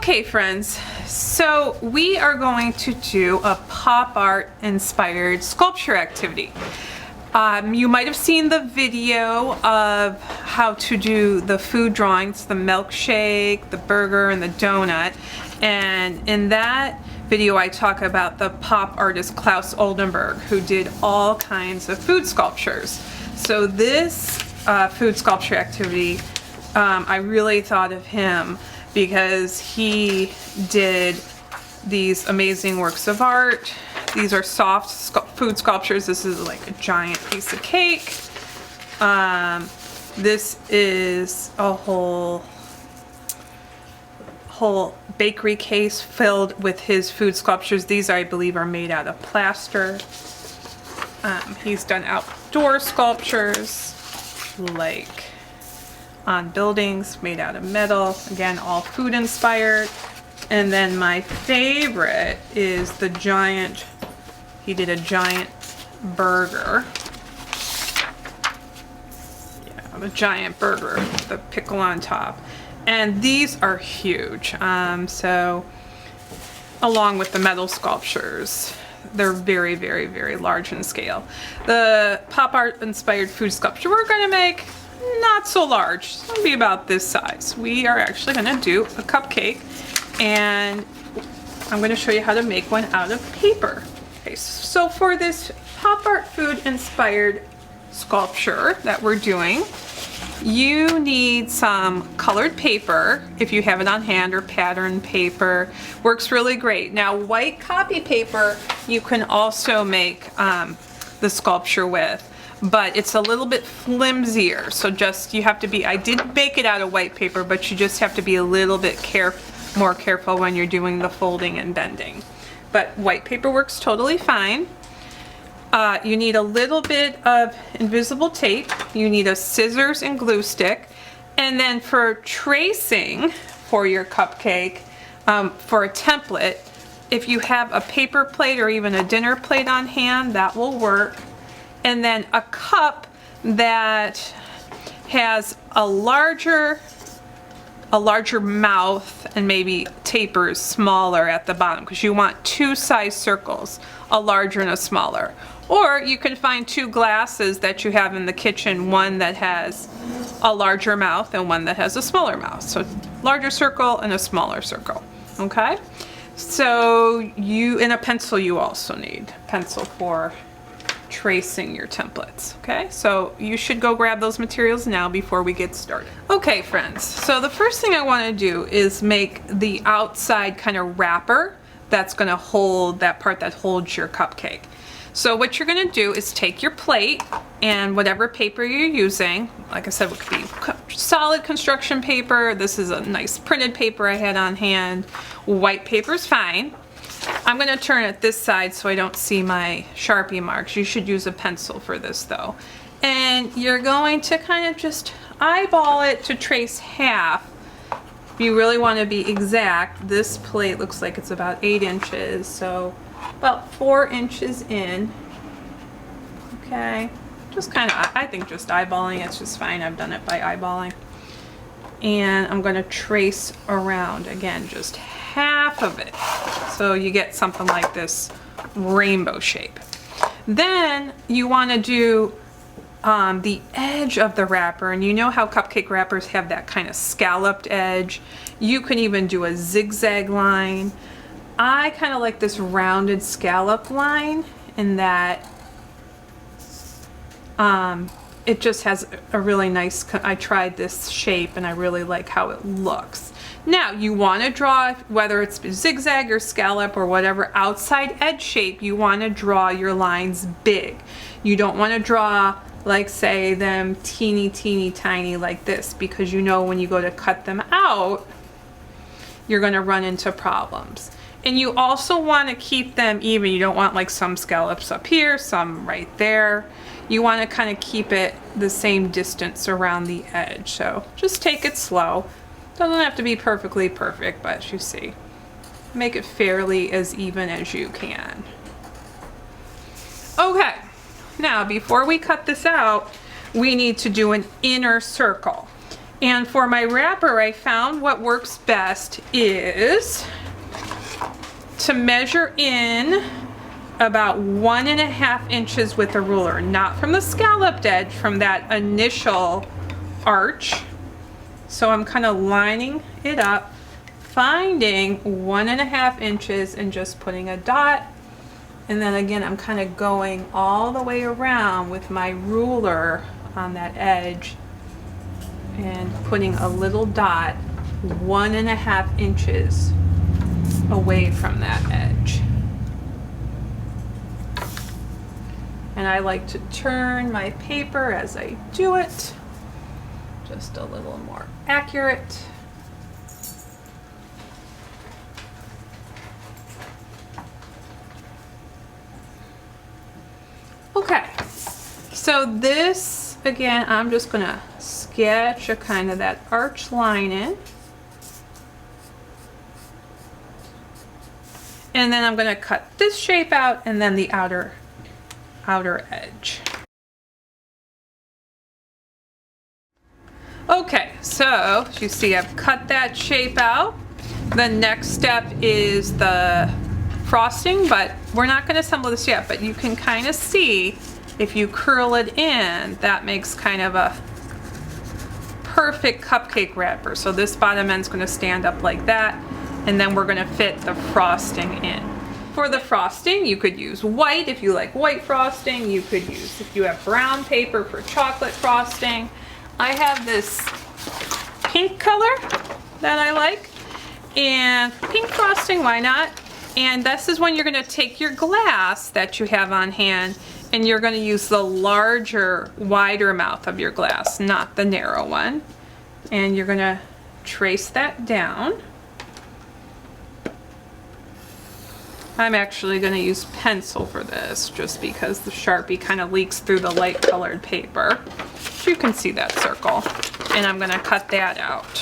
Okay friends, so we are going to do a pop art inspired sculpture activity. You might have seen the video of how to do the food drawings, the milkshake, the burger, and the donut. And in that video I talk about the pop artist Klaus Oldenburg, who did all kinds of food sculptures. So this food sculpture activity, I really thought of him because he did these amazing works of art. These are soft food sculptures. This is like a giant piece of cake. This is a whole bakery case filled with his food sculptures. These, I believe, are made out of plaster. He's done outdoor sculptures like on buildings made out of metal, again all food inspired. And then my favorite is the giant, he did a giant burger. Yeah, the giant burger with the pickle on top. And these are huge. So along with the metal sculptures, they're very, very, very large in scale. The pop art inspired food sculpture we're gonna make, not so large. It'll be about this size. We are actually going to do a cupcake, and I'm going to show you how to make one out of paper. Okay, so for this pop art food inspired sculpture that we're doing, you need some colored paper if you have it on hand, or pattern paper. Works really great. Now, white copy paper you can also make the sculpture with, but it's a little bit flimsier, so just you have to be, I did bake it out of white paper, but you just have to be a little bit more careful when you're doing the folding and bending. But white paper works totally fine. You need a little bit of invisible tape, you need a scissors and glue stick, and then for tracing for your cupcake, for a template, if you have a paper plate or even a dinner plate on hand, that will work. And then a cup that has a larger mouth and maybe tapers smaller at the bottom, because you want two size circles, a larger and a smaller. Or you can find two glasses that you have in the kitchen, one that has a larger mouth and one that has a smaller mouth. So larger circle and a smaller circle, okay? So and a pencil you also need, pencil for tracing your templates. Okay, so you should go grab those materials now before we get started. Okay friends, so the first thing I want to do is make the outside kind of wrapper that's going to hold that part that holds your cupcake. So what you're going to do is take your plate and whatever paper you're using, like I said, it could be solid construction paper. This is a nice printed paper I had on hand. White paper's fine. I'm going to turn it this side so I don't see my Sharpie marks. You should use a pencil for this though. And you're going to kind of just eyeball it to trace half. If you really want to be exact, this plate looks like it's about 8 inches, so about 4 inches in. Okay, just kind of, I think just eyeballing it's just fine. I've done it by eyeballing. And I'm going to trace around, again, just half of it, so you get something like this rainbow shape. Then you want to do the edge of the wrapper, and you know how cupcake wrappers have that kind of scalloped edge. You can even do a zigzag line. I kind of like this rounded scallop line in that it just has a really nice, I tried this shape and I really like how it looks. Now you want to draw, whether it's zigzag or scallop or whatever outside edge shape, you want to draw your lines big. You don't want to draw, like, say, them teeny tiny like this, because you know when you go to cut them out, you're going to run into problems. And you also want to keep them even. You don't want like some scallops up here, some right there. You want to kind of keep it the same distance around the edge. So just take it slow. Doesn't have to be perfectly perfect, but you see, make it fairly as even as you can. Okay, now before we cut this out, we need to do an inner circle. And for my wrapper, I found what works best is to measure in about 1.5 inches with a ruler, not from the scalloped edge, from that initial arch. So I'm kind of lining it up, finding 1.5 inches and just putting a dot. And then again, I'm kind of going all the way around with my ruler on that edge and putting a little dot 1.5 inches away from that edge. And I like to turn my paper as I do it, just a little more accurate. Okay, so this, again, I'm just gonna sketch a kind of that arch line in. And then I'm gonna cut this shape out and then the outer edge. Okay, so as you see, I've cut that shape out. The next step is the frosting, but we're not going to assemble this yet, but you can kind of see if you curl it in, that makes kind of a perfect cupcake wrapper. So this bottom end's going to stand up like that, and then we're going to fit the frosting in. For the frosting, you could use white if you like white frosting. You could use, if you have brown paper, for chocolate frosting. I have this pink color that I like, and pink frosting, why not? And this is when you're going to take your glass that you have on hand and you're going to use the larger, wider mouth of your glass, not the narrow one. And you're going to trace that down. I'm actually going to use pencil for this just because the Sharpie kind of leaks through the light colored paper. You can see that circle. And I'm going to cut that out.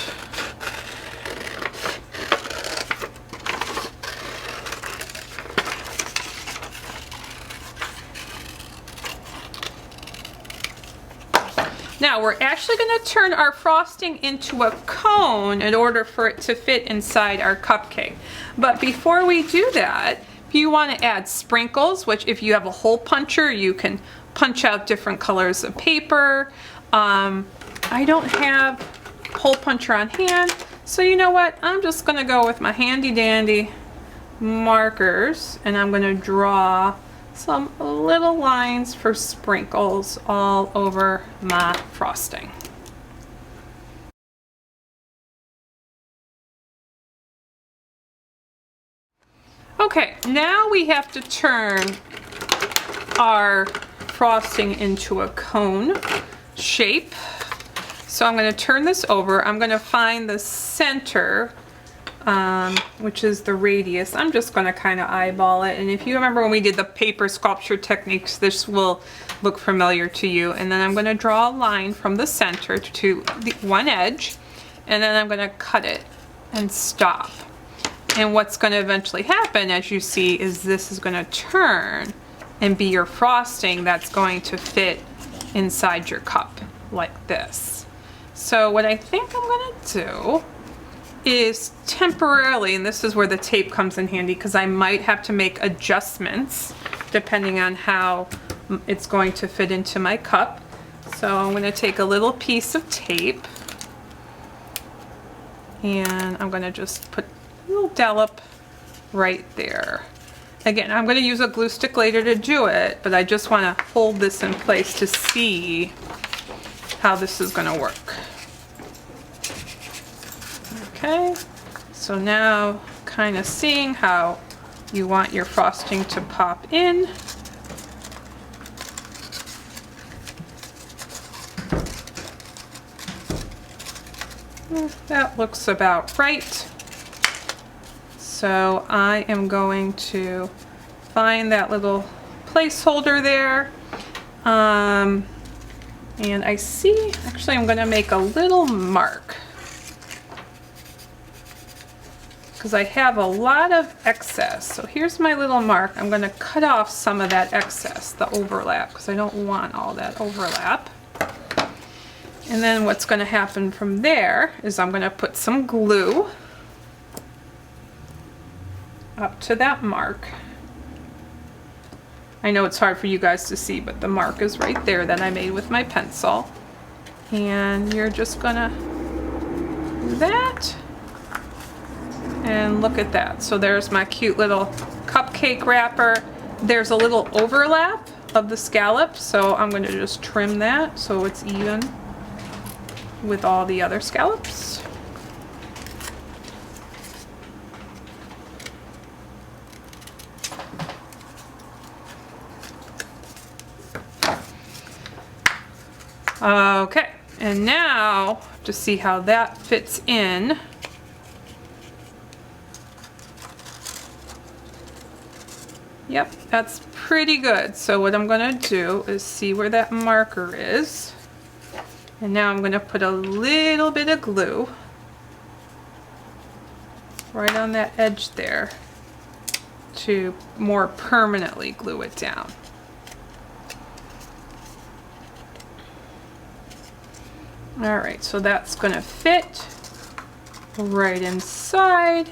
Now we're actually going to turn our frosting into a cone in order for it to fit inside our cupcake. But before we do that, if you want to add sprinkles, which if you have a hole puncher, you can punch out different colors of paper. I don't have hole puncher on hand, so you know what? I'm just going to go with my handy dandy markers, and I'm going to draw some little lines for sprinkles all over my frosting. Okay, now we have to turn our frosting into a cone shape. So I'm going to turn this over. I'm going to find the center, which is the radius. I'm just going to kind of eyeball it. And if you remember when we did the paper sculpture techniques, this will look familiar to you. And then I'm going to draw a line from the center to the one edge. And then I'm going to cut it and stop. And what's going to eventually happen, as you see, is this is going to turn and be your frosting that's going to fit inside your cup like this. So what I think I'm going to do is temporarily, and this is where the tape comes in handy because I might have to make adjustments depending on how it's going to fit into my cup. So I'm going to take a little piece of tape and I'm going to just put a little dollop right there. Again, I'm going to use a glue stick later to do it, but I just want to hold this in place to see how this is going to work. Okay, so now kind of seeing how you want your frosting to pop in. That looks about right. So I am going to find that little placeholder there. And I see, actually I'm going to make a little mark because I have a lot of excess. So here's my little mark. I'm going to cut off some of that excess, the overlap, because I don't want all that overlap. And then what's going to happen from there is I'm going to put some glue up to that mark. I know it's hard for you guys to see, but the mark is right there that I made with my pencil. And you're just going to do that. And look at that. So there's my cute little cupcake wrapper. There's a little overlap of the scallop, so I'm going to just trim that so it's even with all the other scallops. Okay, and now to see how that fits in. Yep, that's pretty good. So what I'm going to do is see where that marker is. And now I'm going to put a little bit of glue right on that edge there to more permanently glue it down. Alright, so that's going to fit right inside.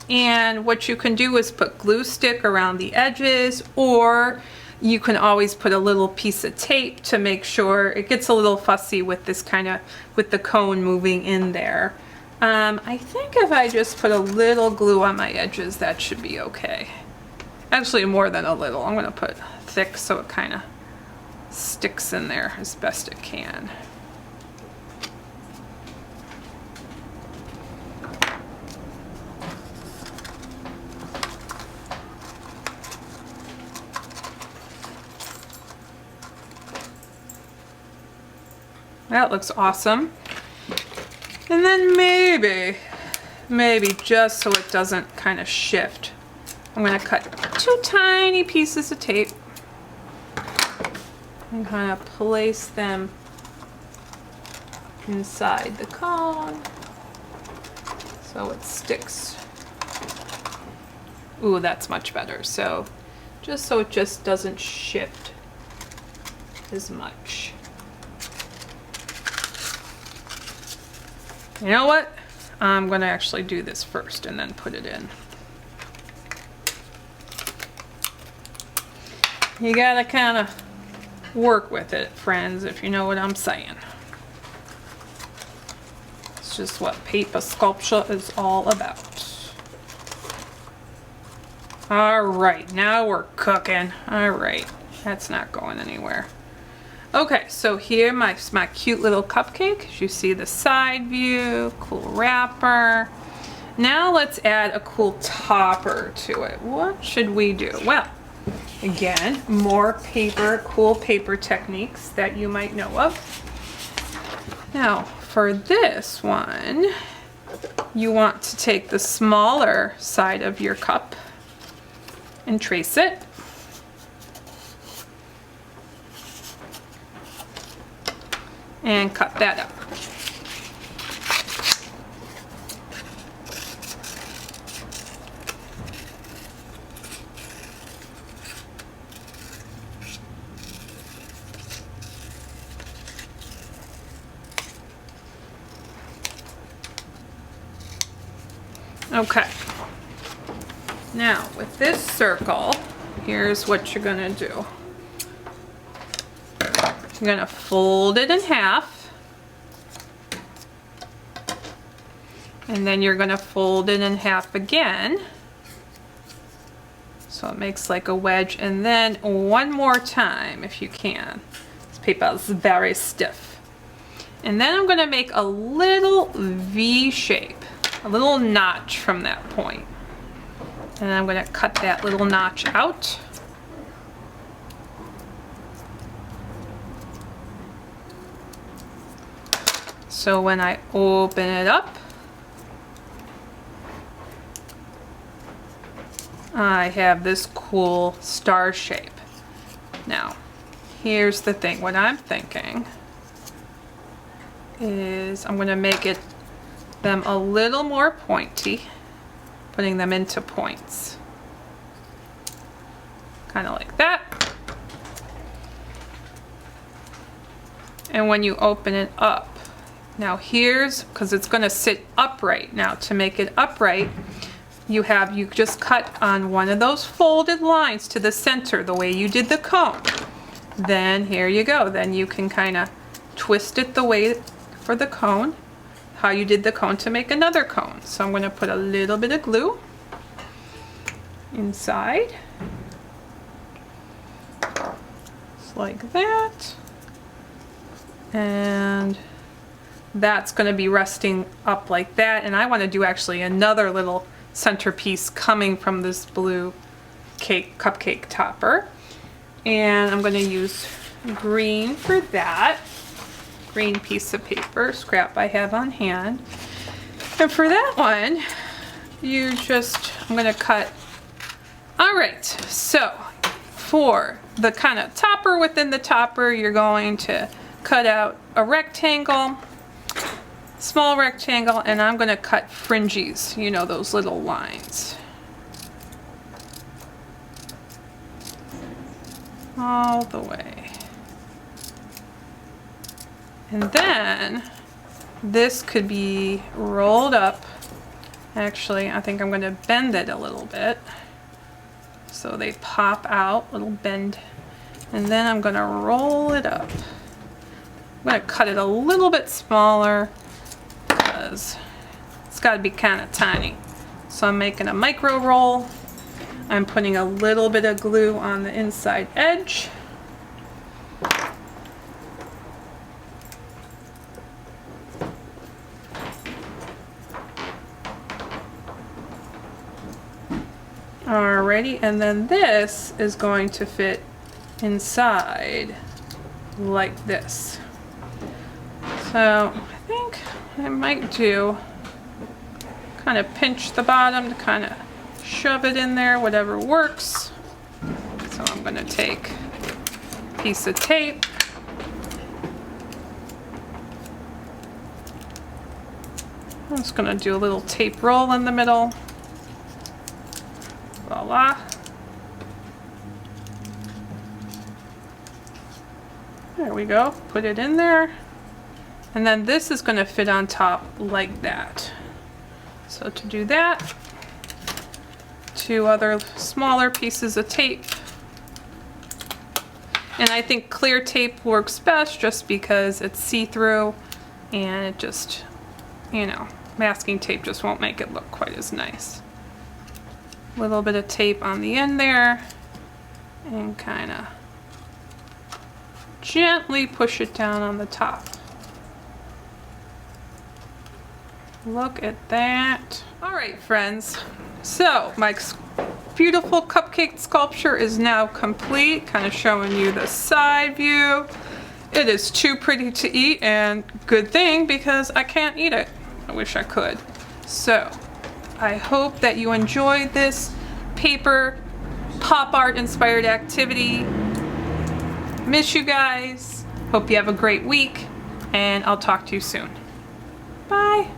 And what you can do is put glue stick around the edges, or you can always put a little piece of tape to make sure it gets a little fussy with this kind of, with the cone moving in there. I think if I just put a little glue on my edges, that should be okay. Actually, more than a little. I'm going to put thick so it kind of sticks in there as best it can. That looks awesome. And then maybe just so it doesn't kind of shift, I'm going to cut 2 tiny pieces of tape and kind of place them inside the cone so it sticks. Ooh, that's much better. So just so it just doesn't shift as much. You know what? I'm going to actually do this first and then put it in. You gotta kind of work with it, friends, if you know what I'm saying. It's just what paper sculpture is all about. Alright, now we're cooking. Alright, that's not going anywhere. Okay, so here my cute little cupcake. As you see the side view, cool wrapper. Now let's add a cool topper to it. What should we do? Well, again, more paper, cool paper techniques that you might know of. Now, for this one, you want to take the smaller side of your cup and trace it. And cut that up. Okay. Now, with this circle, here's what you're gonna do. You're going to fold it in half, and then you're going to fold it in half again so it makes like a wedge, and then one more time if you can. This paper is very stiff. And then I'm going to make a little V shape, a little notch from that point, and I'm going to cut that little notch out. So when I open it up, I have this cool star shape. Now, here's the thing. What I'm thinking is I'm going to make them a little more pointy, putting them into points. Kind of like that. And when you open it up, now here's, because it's going to sit upright. Now to make it upright, you just cut on one of those folded lines to the center the way you did the cone. Then here you go. Then you can kind of twist it the way for the cone, how you did the cone to make another cone. So I'm going to put a little bit of glue inside, just like that. And that's going to be resting up like that. And I want to do actually another little centerpiece coming from this blue cupcake topper. And I'm going to use green for that. Green piece of paper, scrap I have on hand. And for that one, I'm going to cut. All right, so for the kind of topper within the topper, you're going to cut out a rectangle, small rectangle, and I'm going to cut fringes, you know, those little lines. All the way. And then this could be rolled up. Actually, I think I'm going to bend it a little bit so they pop out, little bend. And then I'm going to roll it up. I'm going to cut it a little bit smaller because it's got to be kind of tiny. So I'm making a micro roll. I'm putting a little bit of glue on the inside edge. Alrighty, and then this is going to fit inside like this. So I think I might do kind of pinch the bottom to kind of shove it in there, whatever works. So I'm going to take a piece of tape. I'm just going to do a little tape roll in the middle. Voila. There we go. Put it in there. And then this is going to fit on top like that. So to do that, 2 other smaller pieces of tape. And I think clear tape works best just because it's see-through and it just, you know, masking tape just won't make it look quite as nice. A little bit of tape on the end there and kind of gently push it down on the top. Look at that. All right, friends. So my beautiful cupcake sculpture is now complete, kind of showing you the side view. It is too pretty to eat, and good thing because I can't eat it. I wish I could. So I hope that you enjoyed this paper pop art inspired activity. Miss you guys. Hope you have a great week, and I'll talk to you soon. Bye.